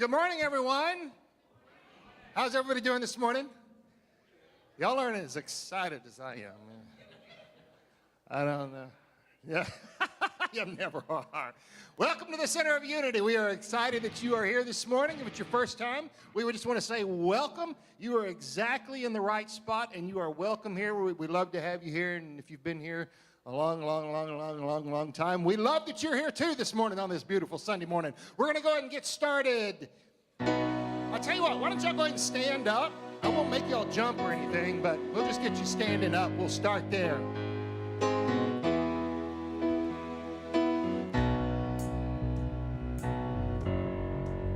Good morning, everyone. How's everybody doing this morning? Y'all aren't as excited as I am. I don't know. Yeah, you never are. Welcome to the Center of Unity. We are excited that you are here this morning. If it's your first time, we would just want to say welcome. You are exactly in the right spot, and you are welcome here. We'd love to have you here, and if you've been here a long time, we love that you're here too this morning on this beautiful Sunday morning. We're going to go ahead and get started. I'll tell you what, why don't y'all go ahead and stand up? I won't make y'all jump or anything, but we'll just get you standing up. We'll start there.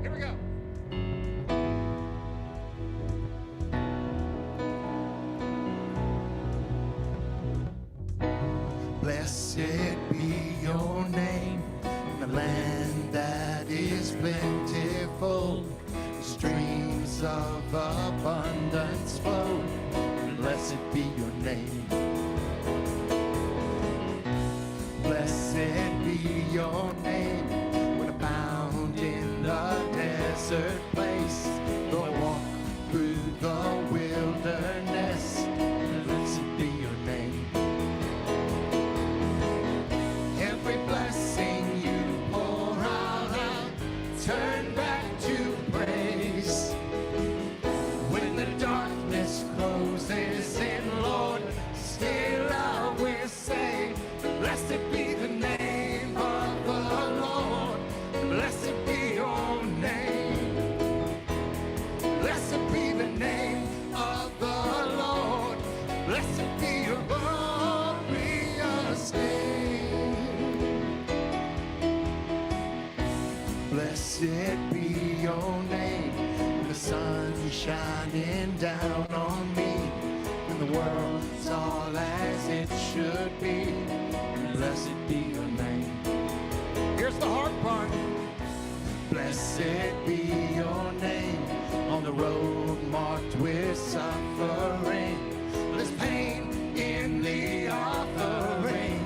Here we go. Blessed be your name, in the land that is plentiful. Streams of abundance flow. Blessed be your name. Blessed be your name. When I'm bound in the desert place, though I walk through the wilderness, blessed be your name. Every blessing you pour out, I'll turn back to praise. When the darkness closes in, Lord, still I will say, blessed be the name of the Lord. Blessed be your name. Blessed be the name of the Lord. Blessed be your glorious name. Blessed be your name. When the sun shining down on me, when the world's all as it should be, blessed be your name. Here's the hard part. Blessed be your name. On the road marked with suffering, there's pain in the offering.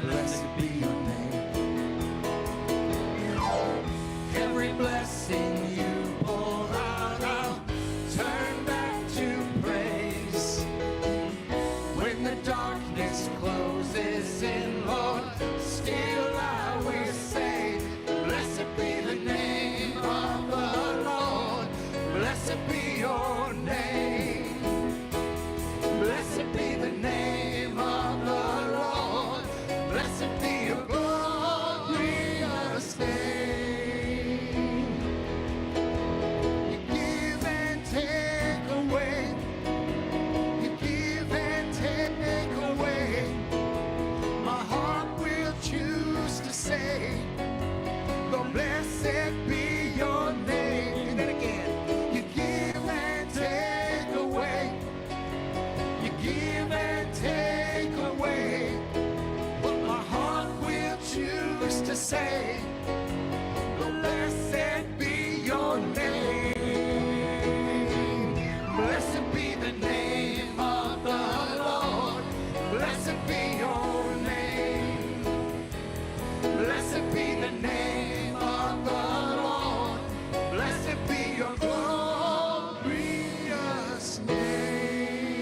Blessed be your name. Every blessing you pour out, I'll turn back to praise. When the darkness closes in, Lord, still I will say, blessed be the name of the Lord. Blessed be your name. Blessed be the name of the Lord. Blessed be your glorious name. You give and take away. You give and take away. My heart will choose to say, Lord, blessed be your name. And then again, you give and take away. You give and take away. But my heart will choose to say, Lord, blessed be your name. Blessed be the name of the Lord. Blessed be your name. Blessed be the name of the Lord. Blessed be your glorious name.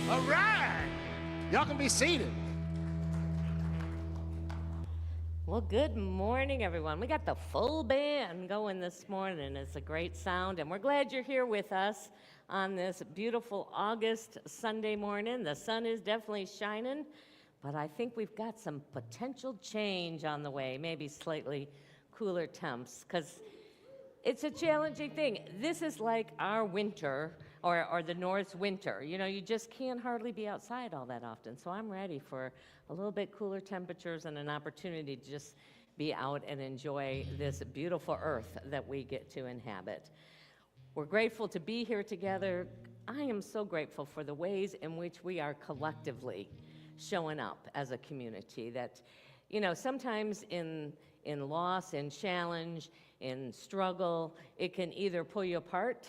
All right. Y'all can be seated. Well, good morning, everyone. We got the full band going this morning. It's a great sound, and we're glad you're here with us on this beautiful August Sunday morning. The sun is definitely shining, but I think we've got some potential change on the way, maybe slightly cooler temps, because it's a challenging thing. This is like our winter, or the North's winter. You know, you just can't hardly be outside all that often. So I'm ready for a little bit cooler temperatures and an opportunity to just be out and enjoy this beautiful earth that we get to inhabit. We're grateful to be here together. I am so grateful for the ways in which we are collectively showing up as a community. That, you know, sometimes in loss, in challenge, in struggle, it can either pull you apart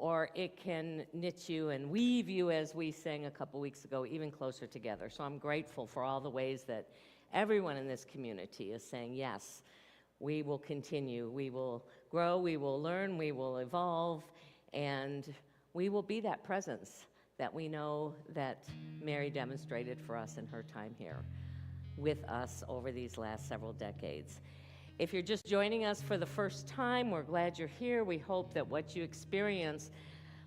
or it can knit you and weave you, as we sang a couple weeks ago, even closer together. So I'm grateful for all the ways that everyone in this community is saying, yes, we will continue. We will grow, we will learn, we will evolve, and we will be that presence that we know that Mary demonstrated for us in her time here with us over these last several decades. If you're just joining us for the first time, we're glad you're here. We hope that what you experience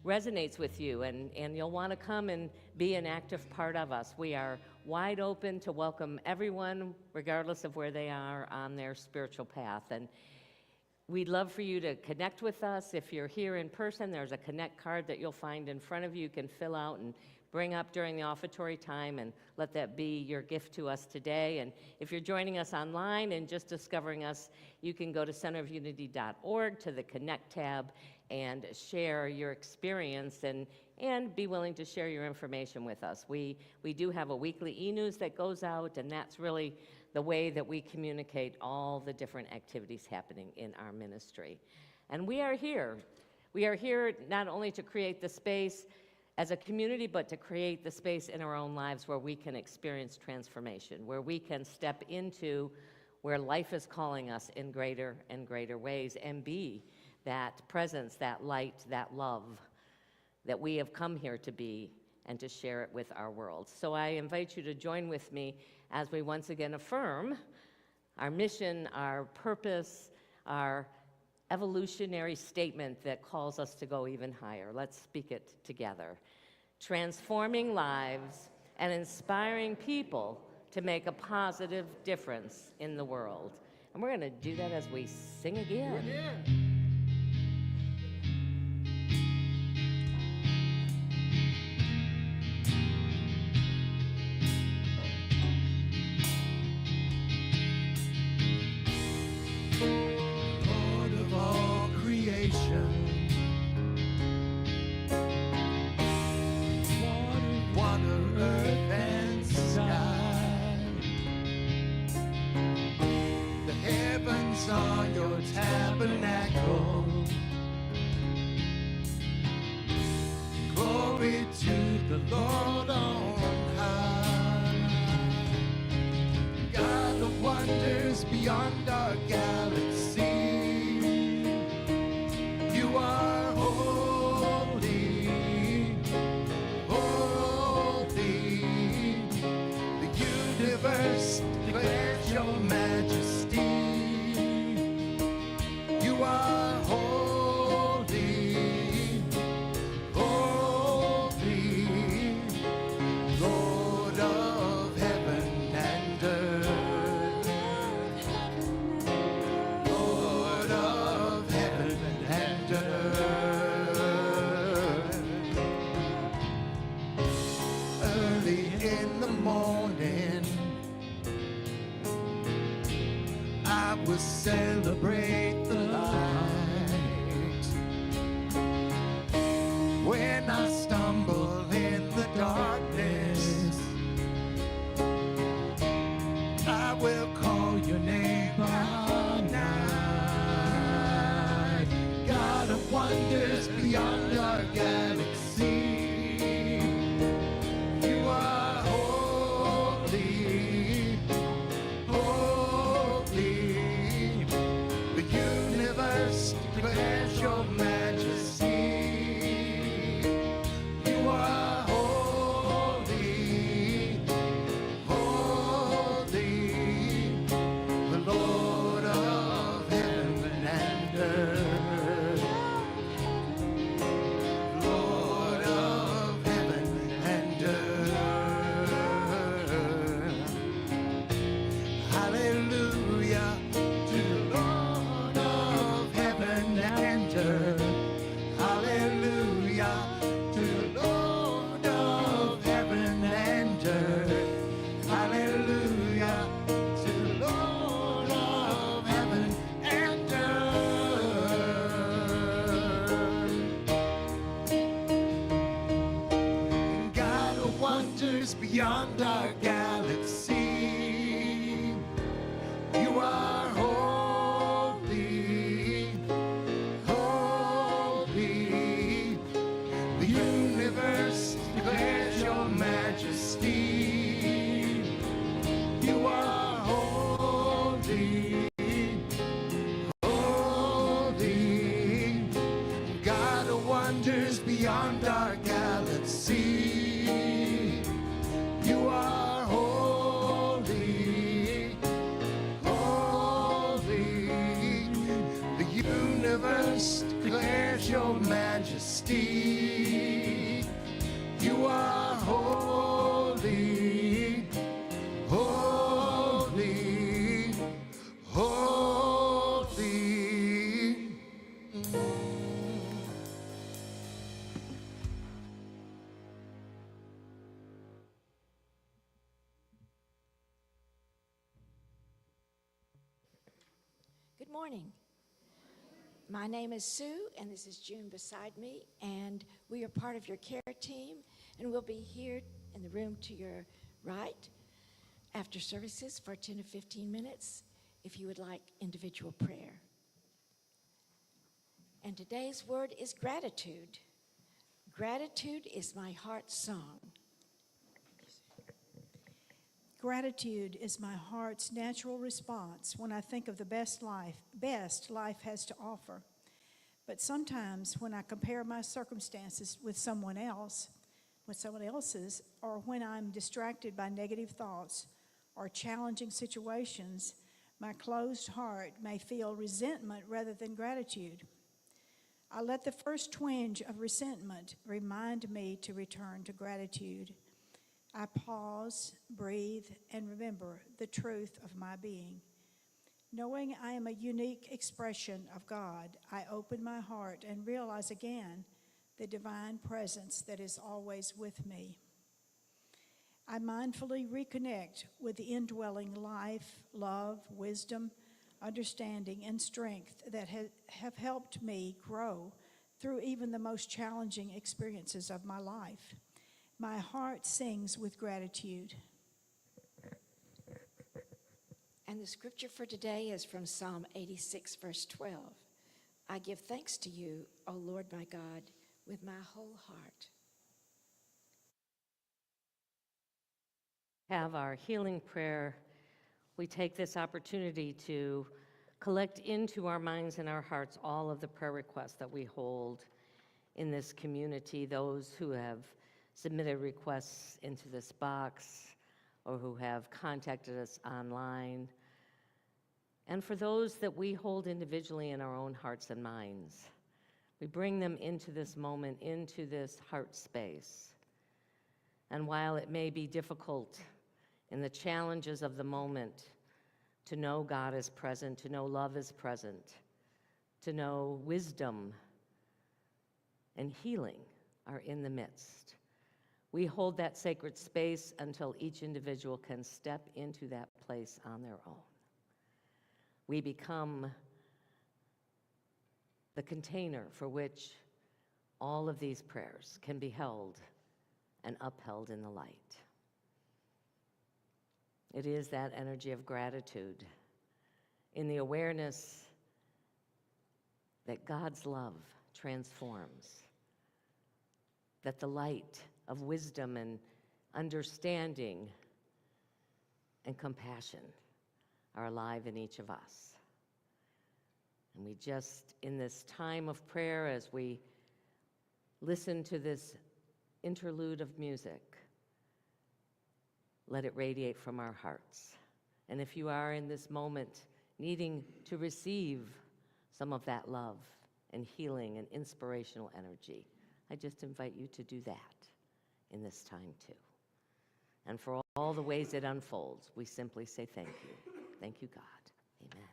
resonates with you, and you'll want to come and be an active part of us. We are wide open to welcome everyone, regardless of where they are on their spiritual path. And we'd love for you to connect with us. If you're here in person, there's a connect card that you'll find in front of you. You can fill out and bring up during the offertory time, and let that be your gift to us today. And if you're joining us online and just discovering us, you can go to centerofunity.org to the Connect tab and share your experience and be willing to share your information with us. We do have a weekly e-news that goes out, and that's really the way that we communicate all the different activities happening in our ministry. And we are here. We are here not only to create the space as a community, but to create the space in our own lives where we can experience transformation, where we can step into where life is calling us in greater and greater ways, and be that presence, that light, that love that we have come here to be and to share it with our world. So I invite you to join with me as we once again affirm our mission, our purpose, our evolutionary statement that calls us to go even higher. Let's speak it together. Transforming lives and inspiring people to make a positive difference in the world. And we're going to do that as we sing again. On your tabernacle, glory to the Lord on high. God, the wonders beyond our galaxy, you are holy, holy. The universe declares your majesty. You are holy, holy, Lord of heaven and earth, Lord of heaven and earth. Early in the morning, I will celebrate the light. When I stumble in the darkness, I will call your name all night. God of wonders beyond our galaxy, you are holy, holy. The universe declares your majesty. You are holy, holy, the Lord of heaven and earth, Lord of heaven and earth. Hallelujah to the Lord of heaven and earth. Hallelujah to the Lord of heaven and earth. Hallelujah to the Lord of heaven and earth. God of wonders beyond our galaxy, you are holy, holy. The universe declares your majesty. You are holy, wonders beyond our galaxy. You are holy, holy. The universe declares your majesty. You are holy, holy, holy. Good morning. My name is Sue, and this is June beside me, and we are part of your care team, and we'll be here in the room to your right after services for 10 to 15 minutes if you would like individual prayer. And today's word is gratitude. Gratitude is my heart's song. Gratitude is my heart's natural response when I think of the best life life has to offer. But sometimes when I compare my circumstances with someone else's, or when I'm distracted by negative thoughts or challenging situations, my closed heart may feel resentment rather than gratitude. I let the first twinge of resentment remind me to return to gratitude. I pause, breathe, and remember the truth of my being. Knowing I am a unique expression of God, I open my heart and realize again the divine presence that is always with me. I mindfully reconnect with the indwelling life, love, wisdom, understanding, and strength that have helped me grow through even the most challenging experiences of my life. My heart sings with gratitude. And the scripture for today is from Psalm 86, verse 12. I give thanks to you, O Lord my God, with my whole heart. Have our healing prayer. We take this opportunity to collect into our minds and our hearts all of the prayer requests that we hold in this community, those who have submitted requests into this box or who have contacted us online, and for those that we hold individually in our own hearts and minds. We bring them into this moment, into this heart space. And while it may be difficult in the challenges of the moment to know God is present, to know love is present, to know wisdom and healing are in the midst, we hold that sacred space until each individual can step into that place on their own. We become the container for which all of these prayers can be held and upheld in the light. It is that energy of gratitude in the awareness that God's love transforms, that the light of wisdom and understanding and compassion are alive in each of us. And we just, in this time of prayer, as we listen to this interlude of music, let it radiate from our hearts. And if you are in this moment needing to receive some of that love and healing and inspirational energy, I just invite you to do that in this time too. And for all the ways it unfolds, we simply say thank you. Thank you, God. Amen.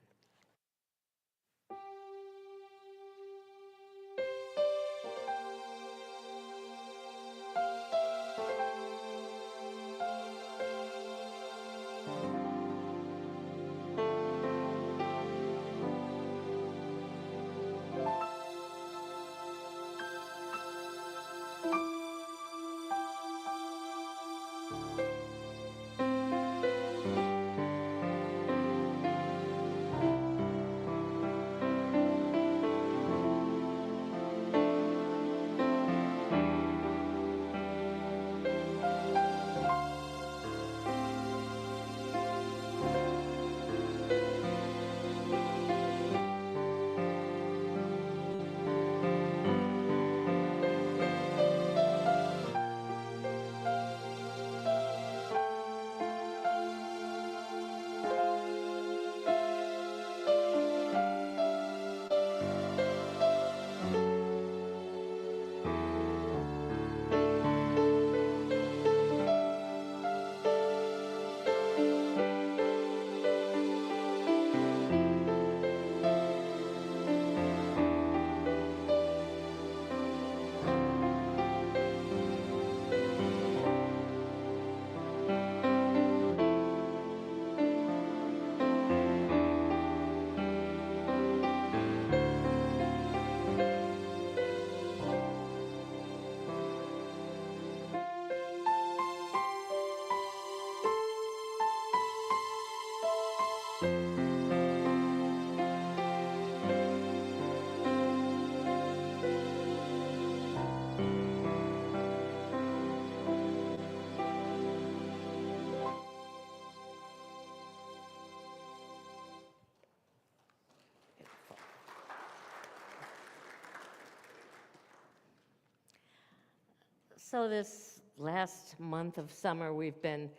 So this last month of summer, we've been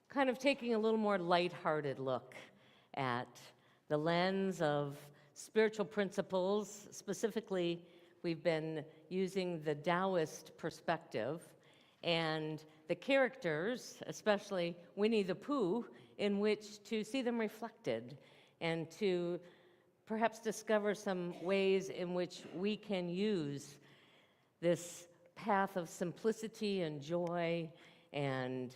kind of taking a little more lighthearted look at the lens of spiritual principles. Specifically, we've been using the Taoist perspective and the characters, especially Winnie-the-Pooh, in which to see them reflected and to perhaps discover some ways in which we can use this path of simplicity and joy and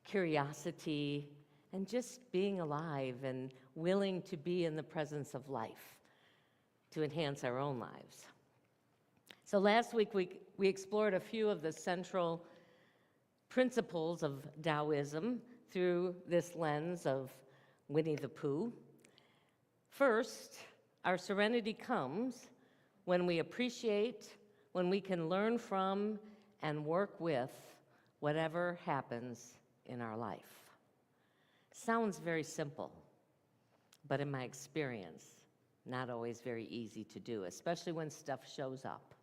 curiosity and just being alive and willing to be in the presence of life to enhance our own lives. So last week we explored a few of the central principles of Taoism through this lens of Winnie-the-Pooh. First, our serenity comes when we appreciate, when we can learn from and work with whatever happens in our life. Sounds very simple, but in my experience, not always very easy to do, especially when stuff shows up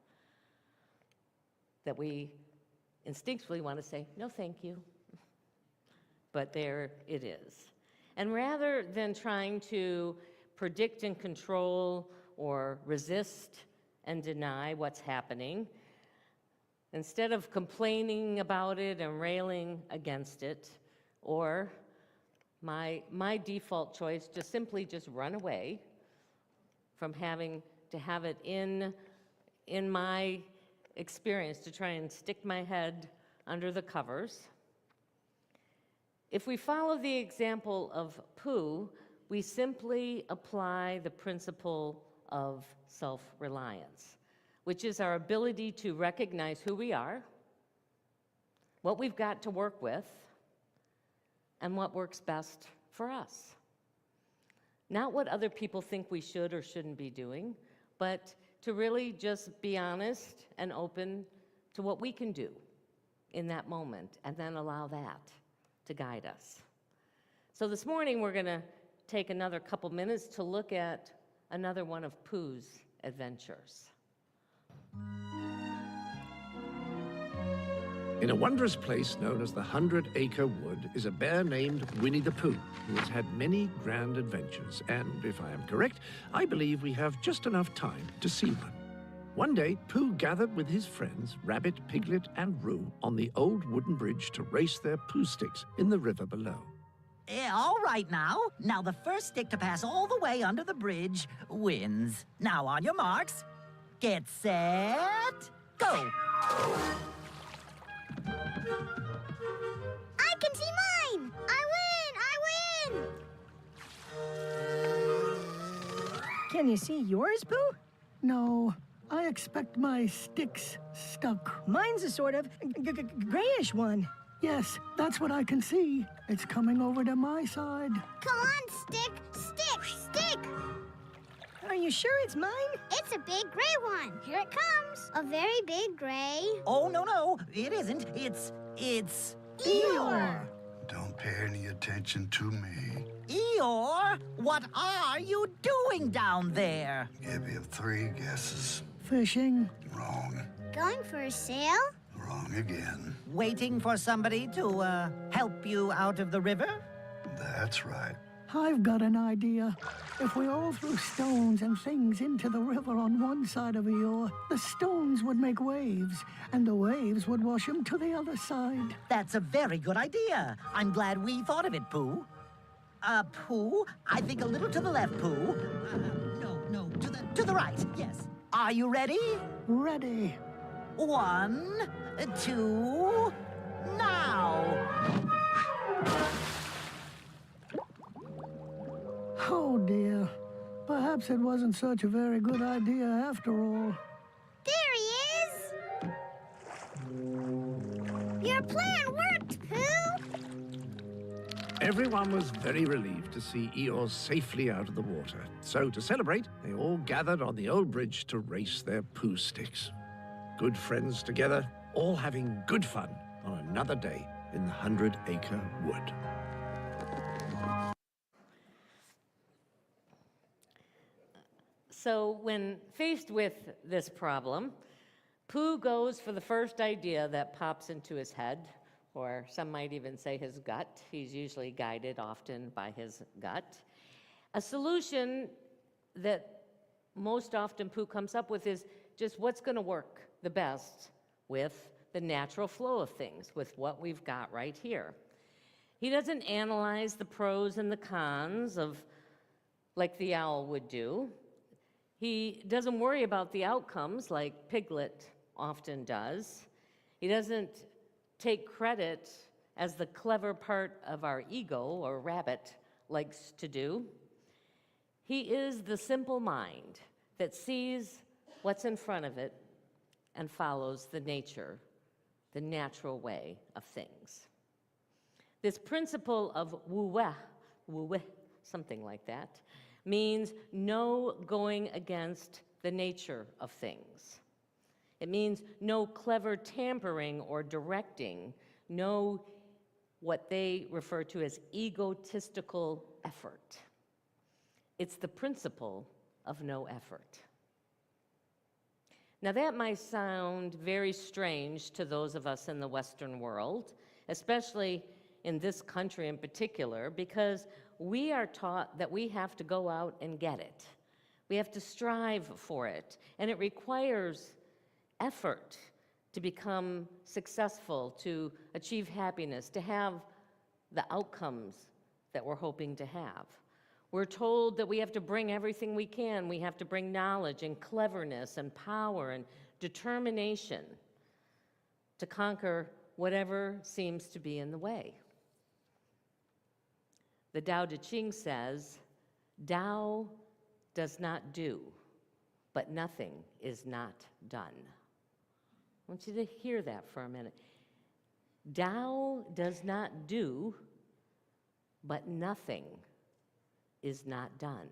that we instinctively want to say, no, thank you. But there it is. And rather than trying to predict and control or resist and deny what's happening, instead of complaining about it and railing against it, or my default choice, just run away from having to have it in my experience, to try and stick my head under the covers. If we follow the example of Pooh, we simply apply the principle of self-reliance, which is our ability to recognize who we are, what we've got to work with, and what works best for us. Not what other people think we should or shouldn't be doing, but to really just be honest and open to what we can do in that moment, and then allow that to guide us. So this morning we're going to take another couple minutes to look at another one of Pooh's adventures. In a wondrous place known as the 100 Acre Wood is a bear named Winnie-the-Pooh, who has had many grand adventures, and if I am correct, I believe we have just enough time to see one. One day, Pooh gathered with his friends, Rabbit, Piglet, and Roo, on the old wooden bridge to race their Pooh sticks in the river below. All right now. Now the first stick to pass all the way under the bridge wins. Now on your marks, get set, go. I can see mine! I win! Can you see yours, Pooh? No, I expect my stick's stuck. Mine's a sort of grayish one. Yes, that's what I can see. It's coming over to my side. Come on, stick! Stick! Stick! Are you sure it's mine? It's a big gray one. Here it comes. A very big gray. Oh, no, it isn't. It's Eeyore! Don't pay any attention to me. Eeyore, what are you doing down there? Give you 3 guesses. Fishing. Wrong. Going for a sail? Wrong again. Waiting for somebody to, help you out of the river? That's right. I've got an idea. If we all threw stones and things into the river on one side of Eeyore, the stones would make waves, and the waves would wash him to the other side. That's a very good idea. I'm glad we thought of it, Pooh. Pooh, I think a little to the left, Pooh. No, to the right, yes. Are you ready? Ready. 1, 2, now! Oh dear. Perhaps it wasn't such a very good idea after all. There he is! Your plan worked, Pooh! Everyone was very relieved to see Eeyore safely out of the water. So to celebrate, they all gathered on the old bridge to race their Pooh sticks. Good friends together, all having good fun on another day in the 100 Acre Wood. So when faced with this problem, Pooh goes for the first idea that pops into his head, or some might even say his gut. He's usually guided often by his gut. A solution that most often Pooh comes up with is just what's going to work the best with the natural flow of things, with what we've got right here. He doesn't analyze the pros and the cons of like the owl would do. He doesn't worry about the outcomes like Piglet often does. He doesn't take credit as the clever part of our ego or rabbit likes to do. He is the simple mind that sees what's in front of it and follows the nature, the natural way of things. This principle of wu-weh, something like that, means no going against the nature of things. It means no clever tampering or directing, no what they refer to as egotistical effort. It's the principle of no effort. Now that might sound very strange to those of us in the Western world, especially in this country in particular, because we are taught that we have to go out and get it. We have to strive for it, and it requires effort to become successful, to achieve happiness, to have the outcomes that we're hoping to have. We're told that we have to bring everything we can. We have to bring knowledge and cleverness and power and determination to conquer whatever seems to be in the way. The Tao Te Ching says, Tao does not do, but nothing is not done. I want you to hear that for a minute. Tao does not do, but nothing is not done.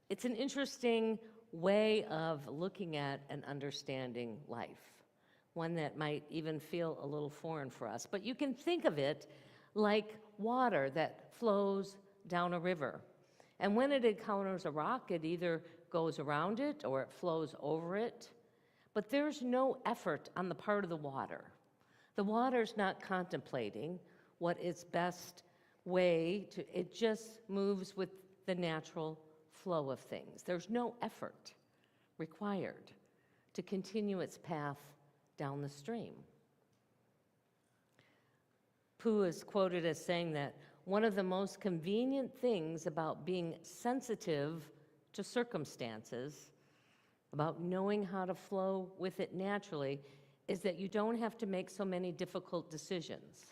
It's an interesting way of looking at and understanding life, one that might even feel a little foreign for us. But you can think of it like water that flows down a river. And when it encounters a rock, it either goes around it or it flows over it. But there's no effort on the part of the water. The water's not contemplating what its best way to, it just moves with the natural flow of things. There's no effort required to continue its path down the stream. Pooh is quoted as saying that one of the most convenient things about being sensitive to circumstances, about knowing how to flow with it naturally, is that you don't have to make so many difficult decisions.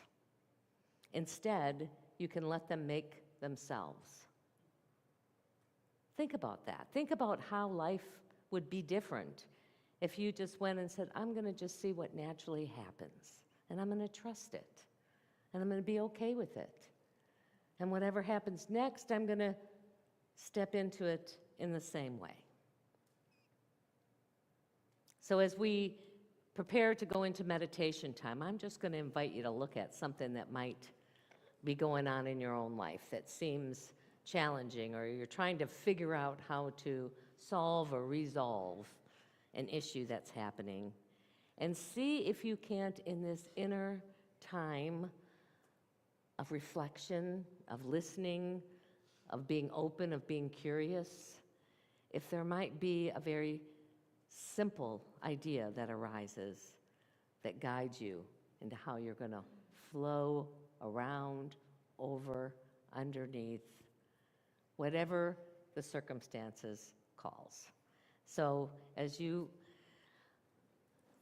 Instead, you can let them make themselves. Think about that. Think about how life would be different if you just went and said, I'm going to just see what naturally happens, and I'm going to trust it, and I'm going to be okay with it. And whatever happens next, I'm going to step into it in the same way. So as we prepare to go into meditation time, I'm just going to invite you to look at something that might be going on in your own life that seems challenging, or you're trying to figure out how to solve or resolve an issue that's happening. And see if you can't, in this inner time of reflection, of listening, of being open, of being curious, if there might be a very simple idea that arises that guides you into how you're going to flow around, over, underneath, whatever the circumstances calls. So as you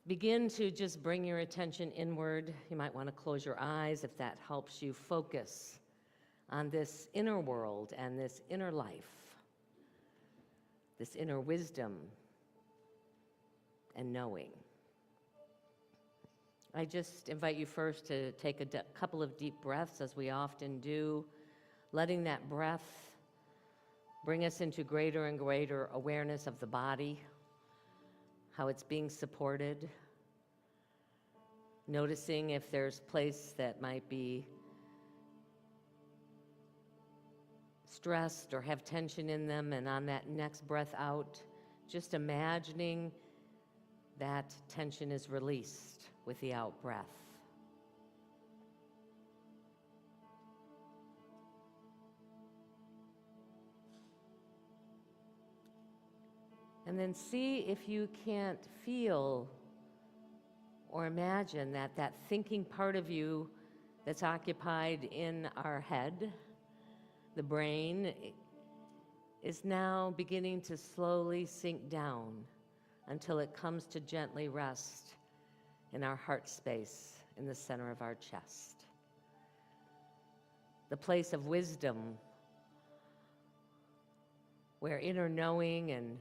begin to just bring your attention inward, you might want to close your eyes if that helps you focus on this inner world and this inner life, this inner wisdom and knowing. I just invite you first to take a couple of deep breaths, as we often do, letting that breath bring us into greater and greater awareness of the body, how it's being supported, noticing if there's place that might be stressed or have tension in them, and on that next breath out, just imagining that tension is released with the out breath. And then see if you can't feel or imagine that that thinking part of you that's occupied in our head, the brain, is now beginning to slowly sink down until it comes to gently rest in our heart space in the center of our chest. The place of wisdom, where inner knowing and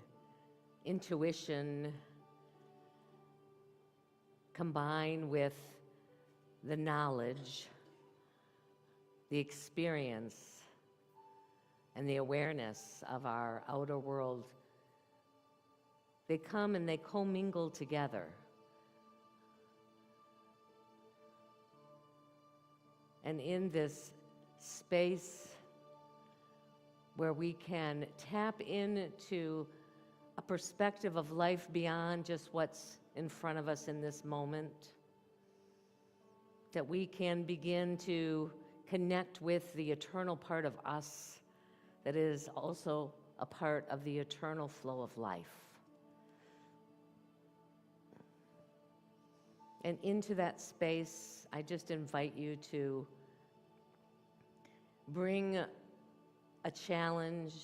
intuition combine with the knowledge, the experience, and the awareness of our outer world. They come and they commingle together. And in this space where we can tap into a perspective of life beyond just what's in front of us in this moment, that we can begin to connect with the eternal part of us that is also a part of the eternal flow of life. And into that space, I just invite you to bring a challenge,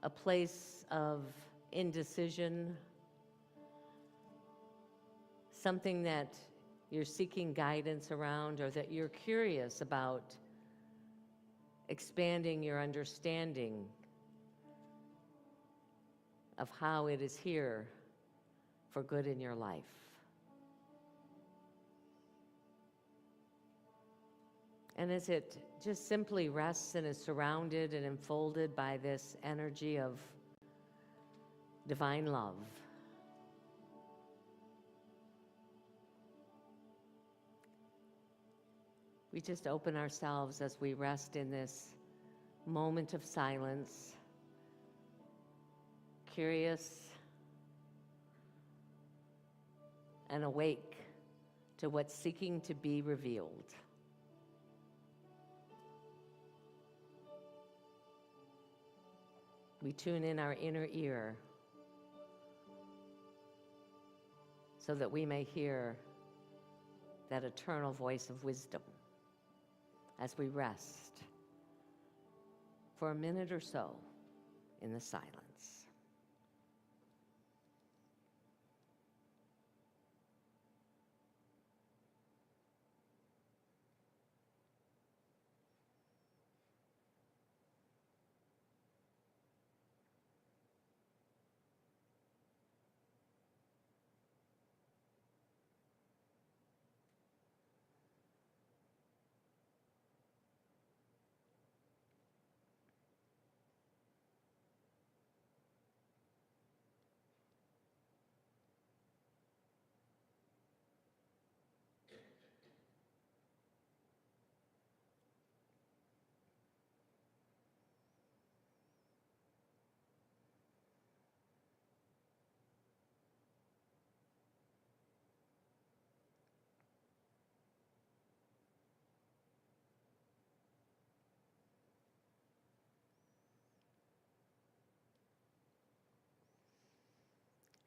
a place of indecision, something that you're seeking guidance around or that you're curious about expanding your understanding of how it is here for good in your life. And as it just simply rests and is surrounded and enfolded by this energy of divine love, we just open ourselves as we rest in this moment of silence, curious and awake to what's seeking to be revealed. We tune in our inner ear so that we may hear that eternal voice of wisdom as we rest for a minute or so in the silence.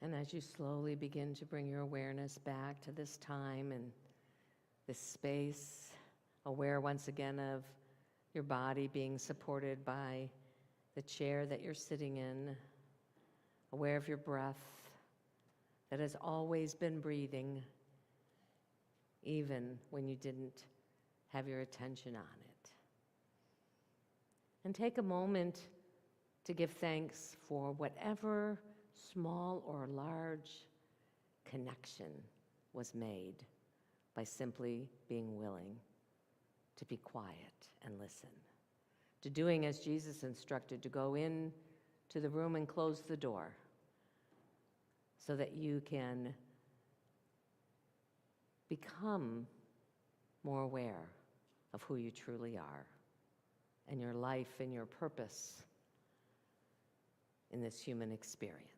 And as you slowly begin to bring your awareness back to this time and this space, aware once again of your body being supported by the chair that you're sitting in, aware of your breath that has always been breathing, even when you didn't have your attention on it. And take a moment to give thanks for whatever small or large connection was made by simply being willing to be quiet and listen, to doing as Jesus instructed, to go in to the room and close the door so that you can become more aware of who you truly are and your life and your purpose in this human experience.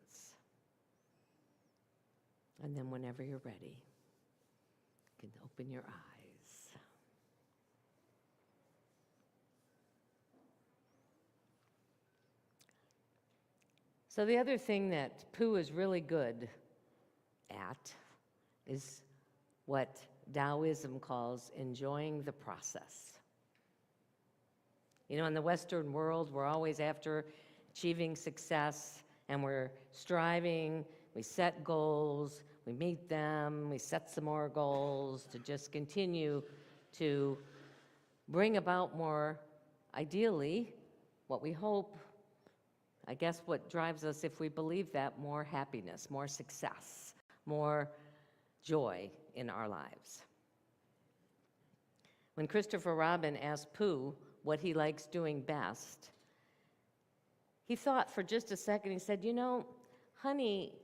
And then whenever you're ready, you can open your eyes. So the other thing that Pooh is really good at is what Taoism calls enjoying the process. You know, in the Western world, we're always after achieving success, and we're striving, we set goals, we meet them, we set some more goals to just continue to bring about more, ideally, what we hope, I guess what drives us, if we believe that, more happiness, more success, more joy in our lives. When Christopher Robin asked Pooh what he likes doing best, he thought for just a second. He said, you know, honey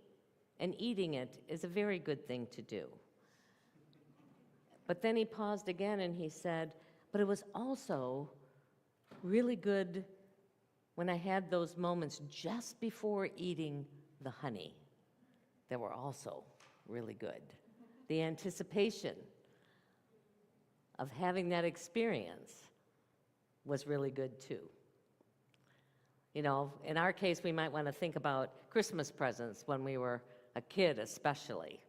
and eating it is a very good thing to do. But then he paused again and he said, but it was also really good when I had those moments just before eating the honey that were also really good. The anticipation of having that experience was really good too. You know, in our case, we might want to think about Christmas presents when we were a kid especially.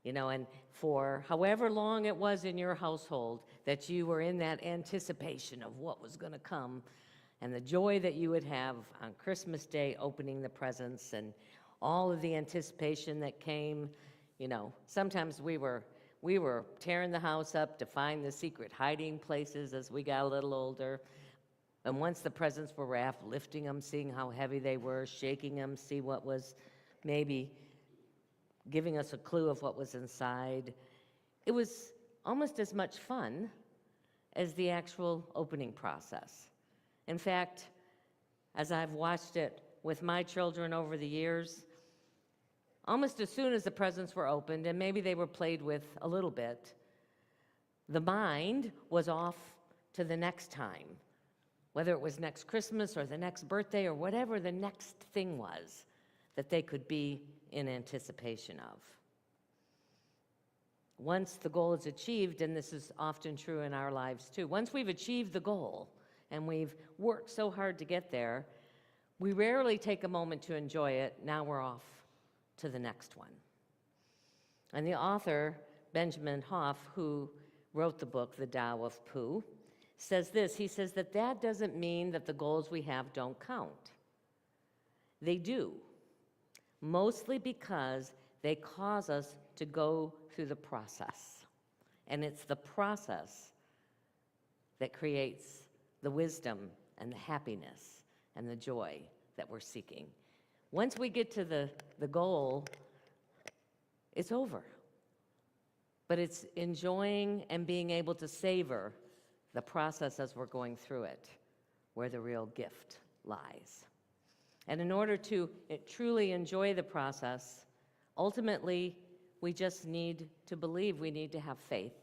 You know, and for however long it was in your household that you were in that anticipation of what was going to come and the joy that you would have on Christmas Day opening the presents and all of the anticipation that came. You know, sometimes we were tearing the house up to find the secret hiding places as we got a little older. And once the presents were wrapped, lifting them, seeing how heavy they were, shaking them, see what was maybe giving us a clue of what was inside. It was almost as much fun as the actual opening process. In fact, as I've watched it with my children over the years, almost as soon as the presents were opened, and maybe they were played with a little bit, the mind was off to the next time, whether it was next Christmas or the next birthday or whatever the next thing was that they could be in anticipation of. Once the goal is achieved, and this is often true in our lives too, once we've achieved the goal and we've worked so hard to get there, we rarely take a moment to enjoy it. Now we're off to the next one. And the author, Benjamin Hoff, who wrote the book, The Tao of Pooh, says this. He says that doesn't mean that the goals we have don't count. They do, mostly because they cause us to go through the process. And it's the process that creates the wisdom and the happiness and the joy that we're seeking. Once we get to the goal, it's over. But it's enjoying and being able to savor the process as we're going through it, where the real gift lies. And in order to truly enjoy the process, ultimately, we just need to believe, we need to have faith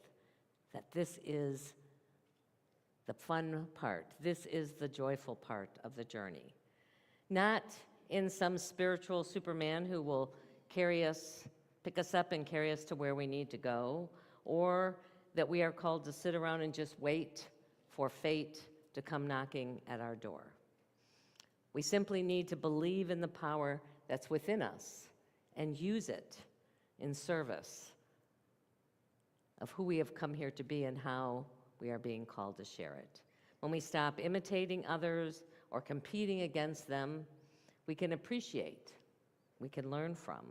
that this is the fun part. This is the joyful part of the journey. Not in some spiritual Superman who will pick us up and carry us to where we need to go, or that we are called to sit around and just wait for fate to come knocking at our door. We simply need to believe in the power that's within us and use it in service of who we have come here to be and how we are being called to share it. When we stop imitating others or competing against them, we can appreciate, we can learn from,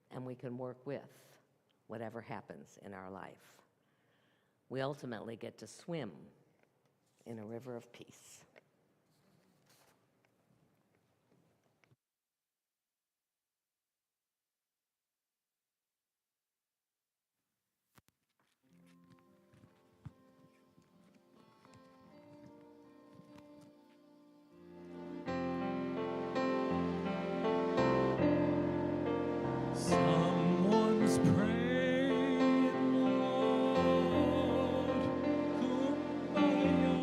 and we can work with whatever happens in our life. We ultimately get to swim in a river of peace. Someone's praying, Lord, kumbaya.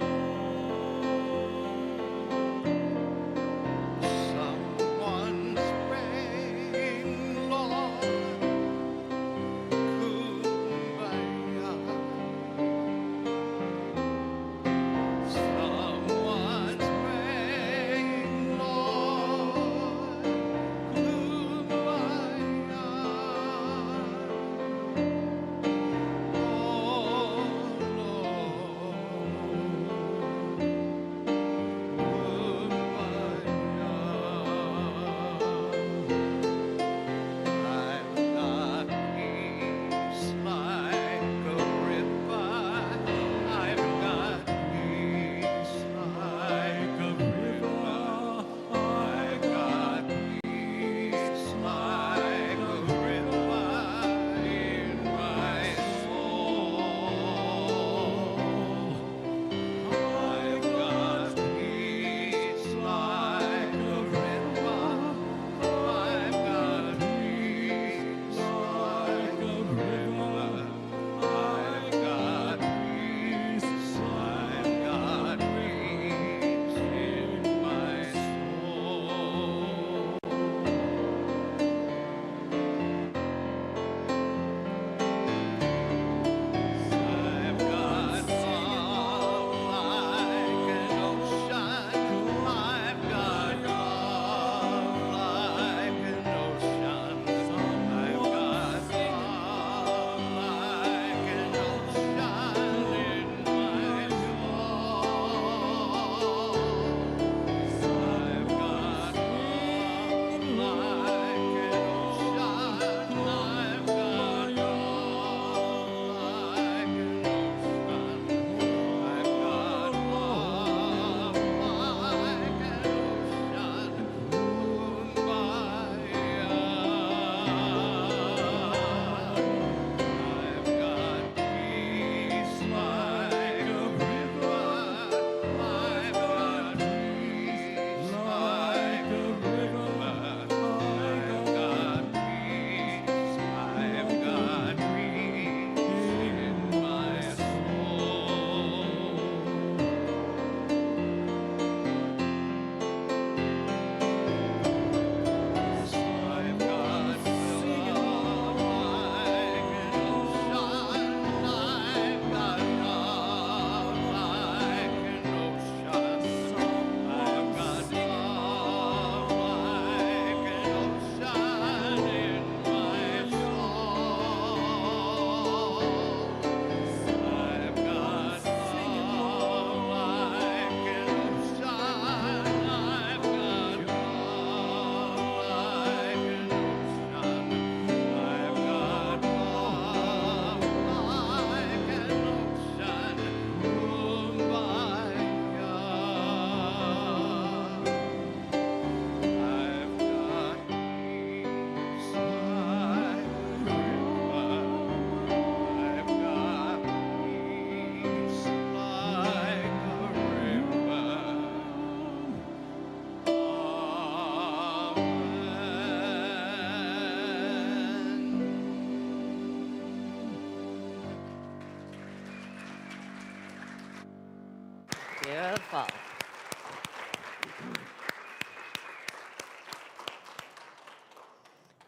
Wonderful.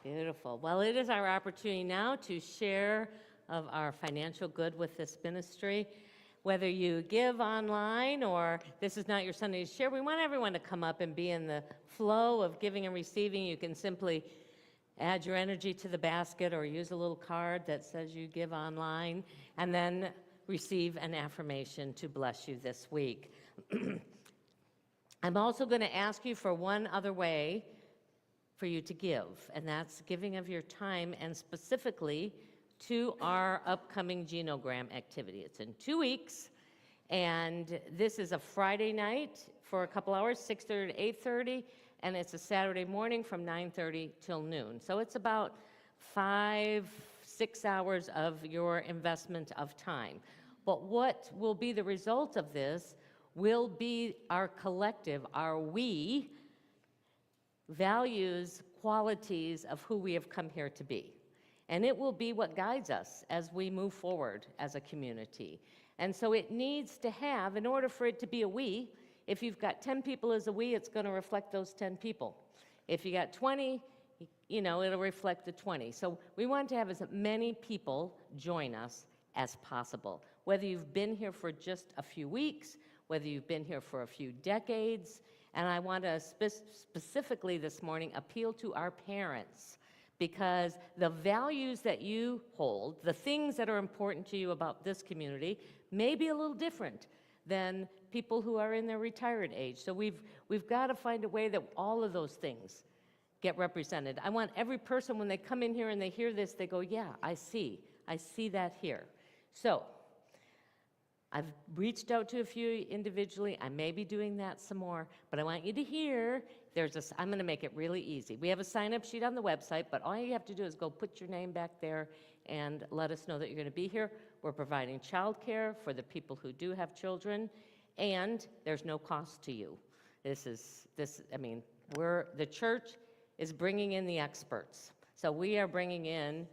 Beautiful. Well, it is our opportunity now to share of our financial good with this ministry. Whether you give online or this is not your Sunday to share, we want everyone to come up and be in the flow of giving and receiving. You can simply add your energy to the basket or use a little card that says you give online, and then receive an affirmation to bless you this week. I'm also going to ask you for one other way for you to give, and that's giving of your time, and specifically to our upcoming genogram activity. It's in 2 weeks, and this is a Friday night for a couple hours, 6:30 to 8:30, and it's a Saturday morning from 9:30 till noon. So it's about 5-6 hours of your investment of time. But what will be the result of this will be our collective, our we, values, qualities of who we have come here to be. And it will be what guides us as we move forward as a community. And so it needs to have, in order for it to be a we, if you've got 10 people as a we, it's going to reflect those 10 people. If you got 20, it'll reflect the 20. So we want to have as many people join us as possible. Whether you've been here for just a few weeks, whether you've been here for a few decades, and I want to specifically this morning appeal to our parents, because the values that you hold, the things that are important to you about this community, may be a little different than people who are in their retired age. So we've got to find a way that all of those things get represented. I want every person, when they come in here and they hear this, they go, yeah, I see that here. So I've reached out to a few individually. I may be doing that some more, but I want you to hear, I'm going to make it really easy. We have a sign-up sheet on the website, but all you have to do is go put your name back there and let us know that you're going to be here. We're providing childcare for the people who do have children, and there's no cost to you. The church is bringing in the experts. So we are bringing in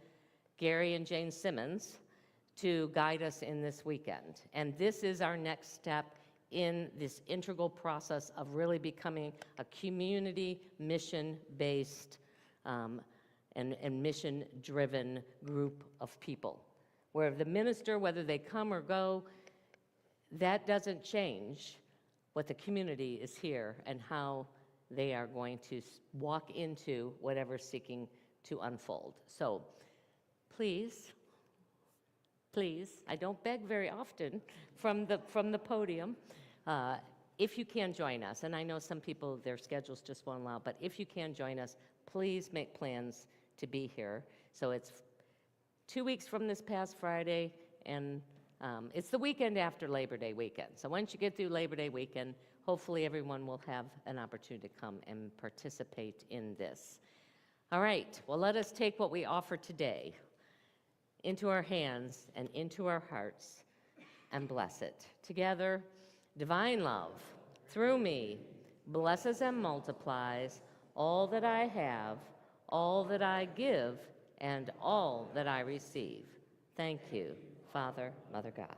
Gary and Jane Simmons to guide us in this weekend. And this is our next step in this integral process of really becoming a community mission-based and mission-driven group of people. Where the minister, whether they come or go, that doesn't change what the community is here and how they are going to walk into whatever's seeking to unfold. So please, I don't beg very often from the podium, if you can join us, and I know some people, their schedules just won't allow, but if you can join us, please make plans to be here. So it's 2 weeks from this past Friday, and it's the weekend after Labor Day weekend. So once you get through Labor Day weekend, hopefully everyone will have an opportunity to come and participate in this. All right, well, let us take what we offer today into our hands and into our hearts and bless it. Together, divine love, through me, blesses and multiplies all that I have, all that I give, and all that I receive. Thank you, Father, Mother God.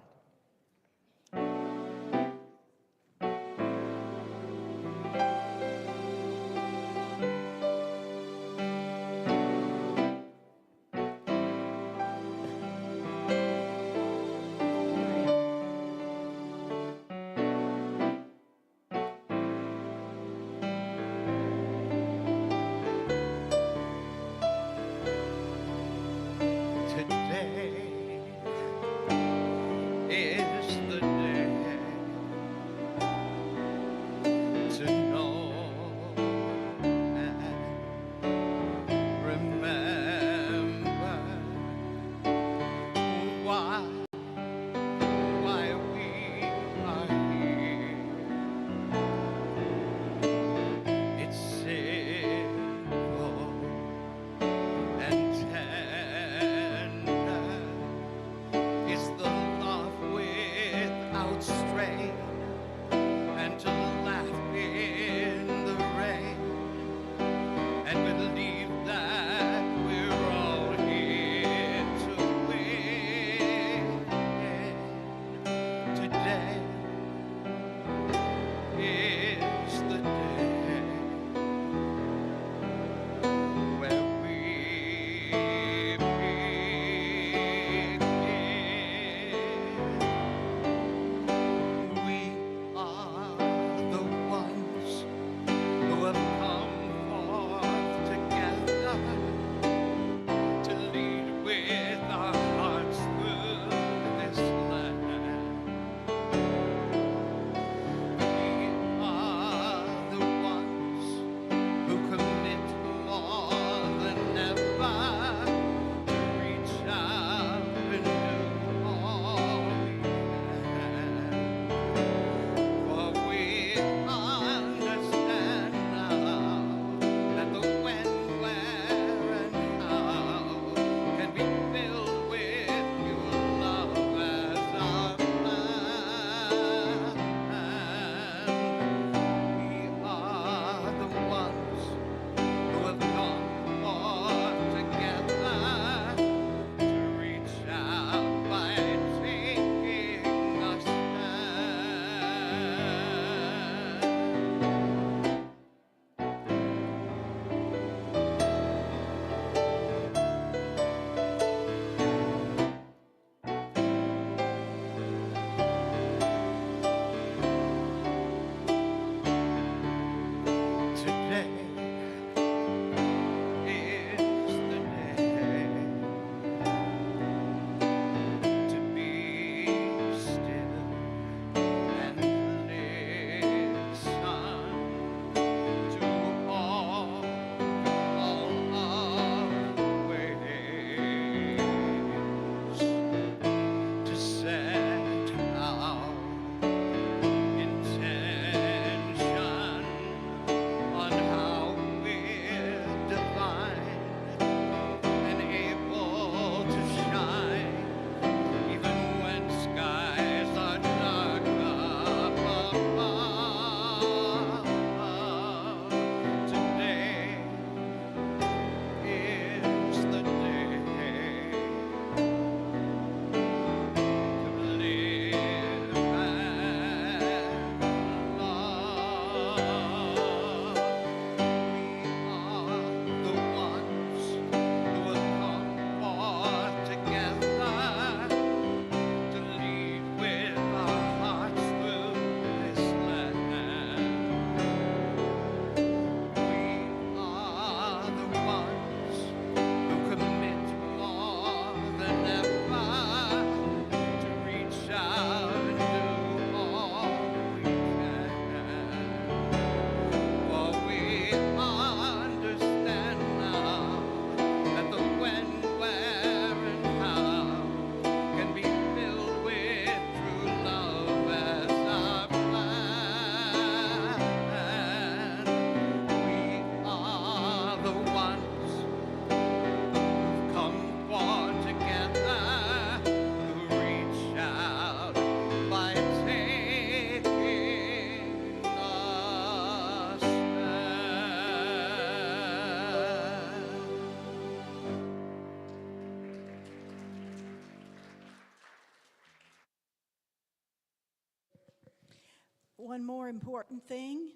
one more important thing.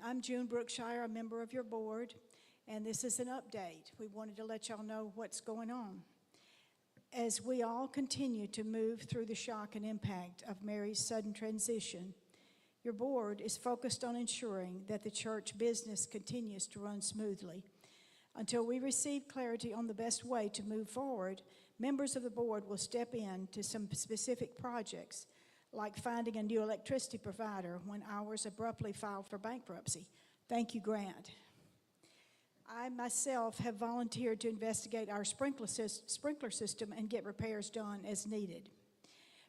I'm June Brookshire, a member of your board, and this is an update. We wanted to let y'all know what's going on. As we all continue to move through the shock and impact of Mary's sudden transition, your board is focused on ensuring that the church business continues to run smoothly. Until we receive clarity on the best way to move forward, members of the board will step in to some specific projects, like finding a new electricity provider when ours abruptly filed for bankruptcy. Thank you, Grant. I myself have volunteered to investigate our sprinkler system and get repairs done as needed.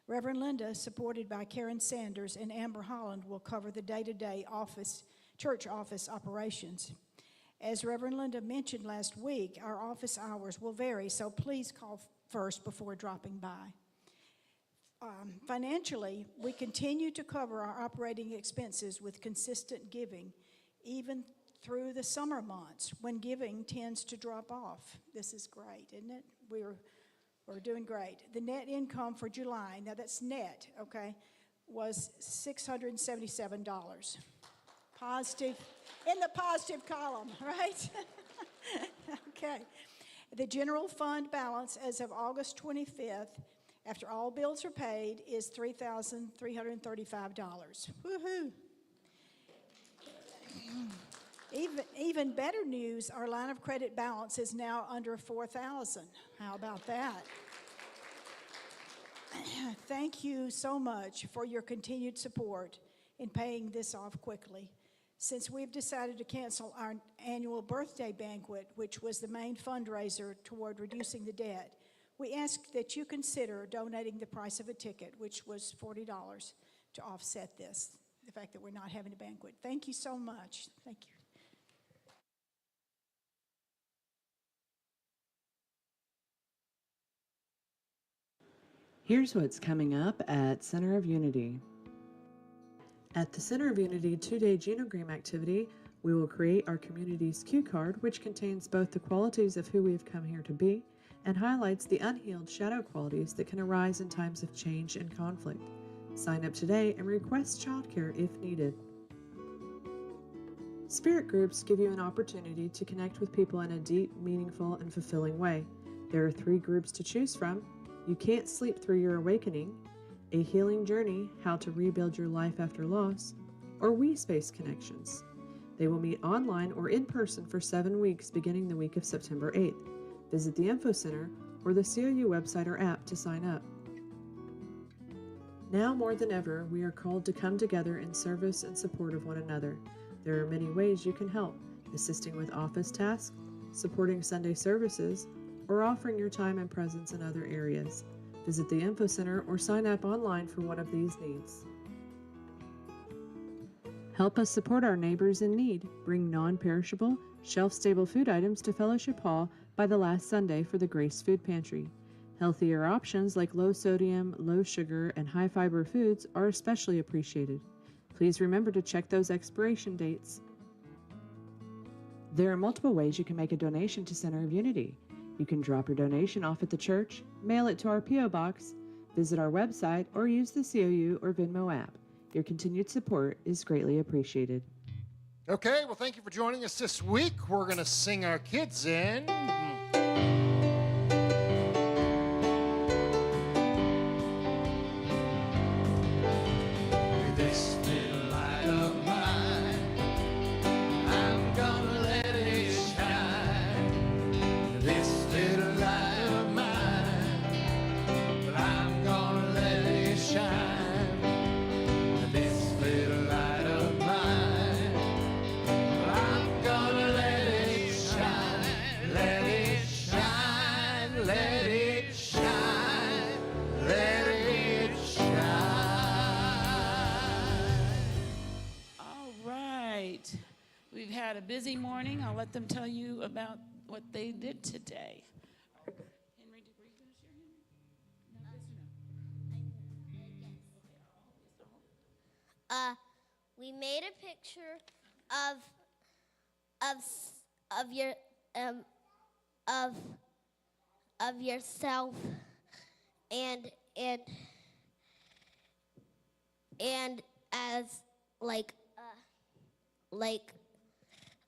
Reverend Linda, supported by Karen Sanders and Amber Holland, will cover the day-to-day church office operations. As Reverend Linda mentioned last week, our office hours will vary, so please call first before dropping by. Financially, we continue to cover our operating expenses with consistent giving, even through the summer months when giving tends to drop off. This is great, isn't it? We're doing great. The net income for July, now that's net, okay, was $677. Positive, in the positive column, right? Okay. The general fund balance as of August 25th, after all bills are paid, is $3,335. Woohoo! Even better news, our line of credit balance is now under $4,000. How about that? Thank you so much for your continued support in paying this off quickly. Since we've decided to cancel our annual birthday banquet, which was the main fundraiser toward reducing the debt, we ask that you consider donating the price of a ticket, which was $40, to offset this, the fact that we're not having a banquet. Thank you so much. Thank you. Here's what's coming up at Center of Unity. At the Center of Unity 2-day genogram activity, we will create our community's cue card, which contains both the qualities of who we have come here to be and highlights the unhealed shadow qualities that can arise in times of change and conflict. Sign up today and request childcare if needed. Spirit groups give you an opportunity to connect with people in a deep, meaningful, and fulfilling way. There are 3 groups to choose from: You Can't Sleep Through Your Awakening, A Healing Journey, How to Rebuild Your Life After Loss, or We Space Connections. They will meet online or in person for 7 weeks beginning the week of September 8th. Visit the Info Center or the COU website or app to sign up. Now more than ever, we are called to come together in service and support of one another. There are many ways you can help: assisting with office tasks, supporting Sunday services, or offering your time and presence in other areas. Visit the Info Center or sign up online for one of these needs. Help us support our neighbors in need. Bring non-perishable, shelf-stable food items to Fellowship Hall by the last Sunday for the Grace Food Pantry. Healthier options like low sodium, low sugar, and high fiber foods are especially appreciated. Please remember to check those expiration dates. There are multiple ways you can make a donation to Center of Unity. You can drop your donation off at the church, mail it to our P.O. Box, visit our website, or use the COU or Venmo app. Your continued support is greatly appreciated. Okay, well, thank you for joining us this week. We're going to sing our kids in. This little light of mine, I'm gonna let it shine. This little light of mine, but I'm gonna let it shine. This little light of mine, but I'm gonna let it shine. Let it shine, let it shine, let it shine. All right. We've had a busy morning. I'll let them tell you about what they did today. Henry, were you going to share, Henry? No, yes or no? We made a picture of your of yourself and as like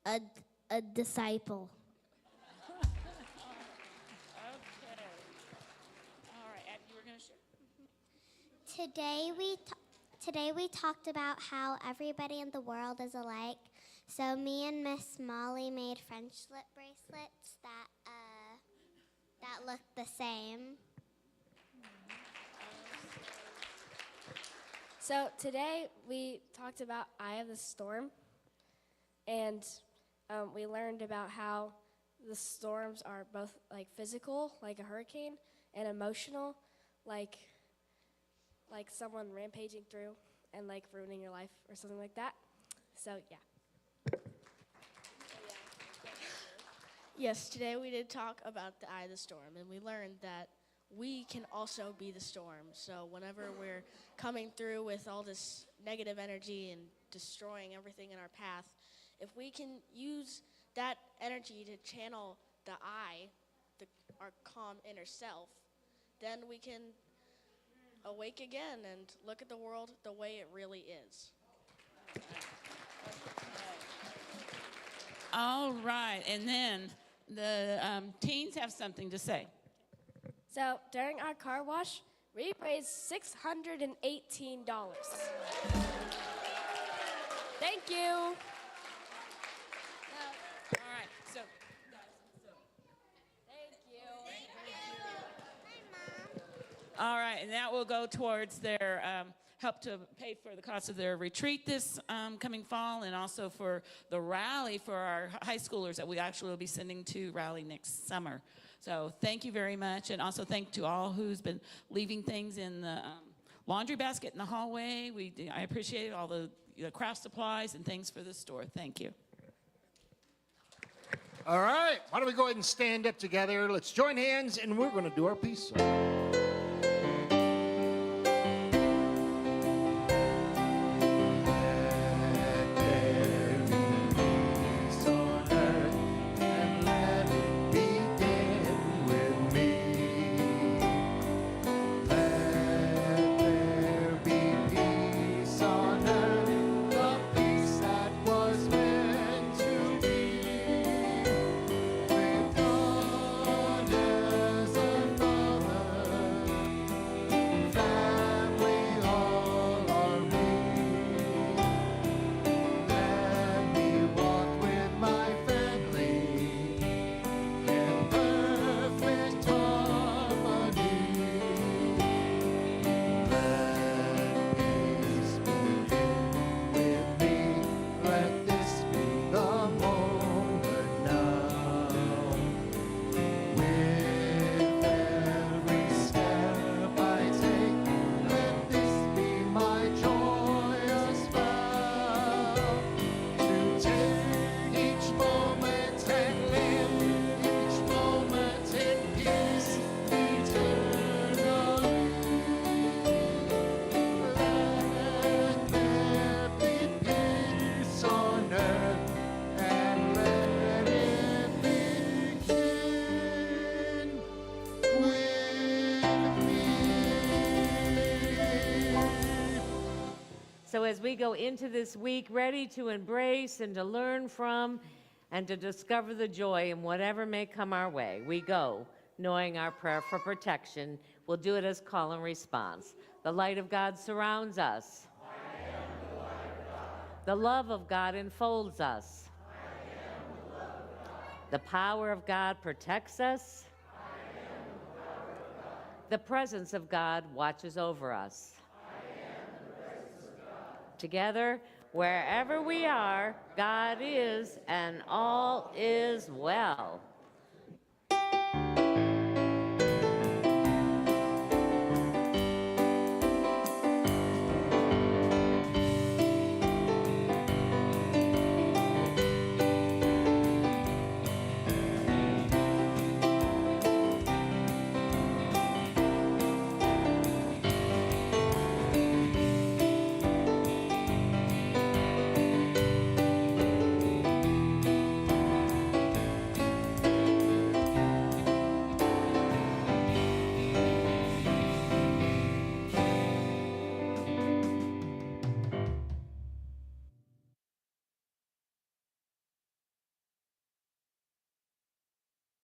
a disciple. Okay. All right, Abby, you were going to share? Today we talked about how everybody in the world is alike. So me and Miss Molly made friendship bracelets that look the same. So today we talked about Eye of the Storm, and we learned about how the storms are both like physical, like a hurricane, and emotional, like someone rampaging through and like ruining your life or something like that. So yeah. Yes, today we did talk about the eye of the storm, and we learned that we can also be the storm. So whenever we're coming through with all this negative energy and destroying everything in our path, if we can use that energy to channel the I, our calm inner self, then we can awake again and look at the world the way it really is. All right, and then the teens have something to say. So during our car wash, we raised $618. Thank you. All right, so Thank you. all right, and that will go towards their help to pay for the cost of their retreat this coming fall, and also for the rally for our high schoolers that we actually will be sending to rally next summer. So thank you very much, and also thank to all who's been leaving things in the laundry basket in the hallway. I appreciate all the craft supplies and things for the store. Thank you. All right, why don't we go ahead and stand up together? Let's join hands, and we're going to do our peace song. So as we go into this week ready to embrace and to learn from and to discover the joy in whatever may come our way, we go knowing our prayer for protection. We'll do it as call and response. The light of God surrounds us. I am the light of God. The love of God enfolds us. I am the love of God. The power of God protects us. I am the power of God. The presence of God watches over us. Together, wherever we are, God is, and all is well.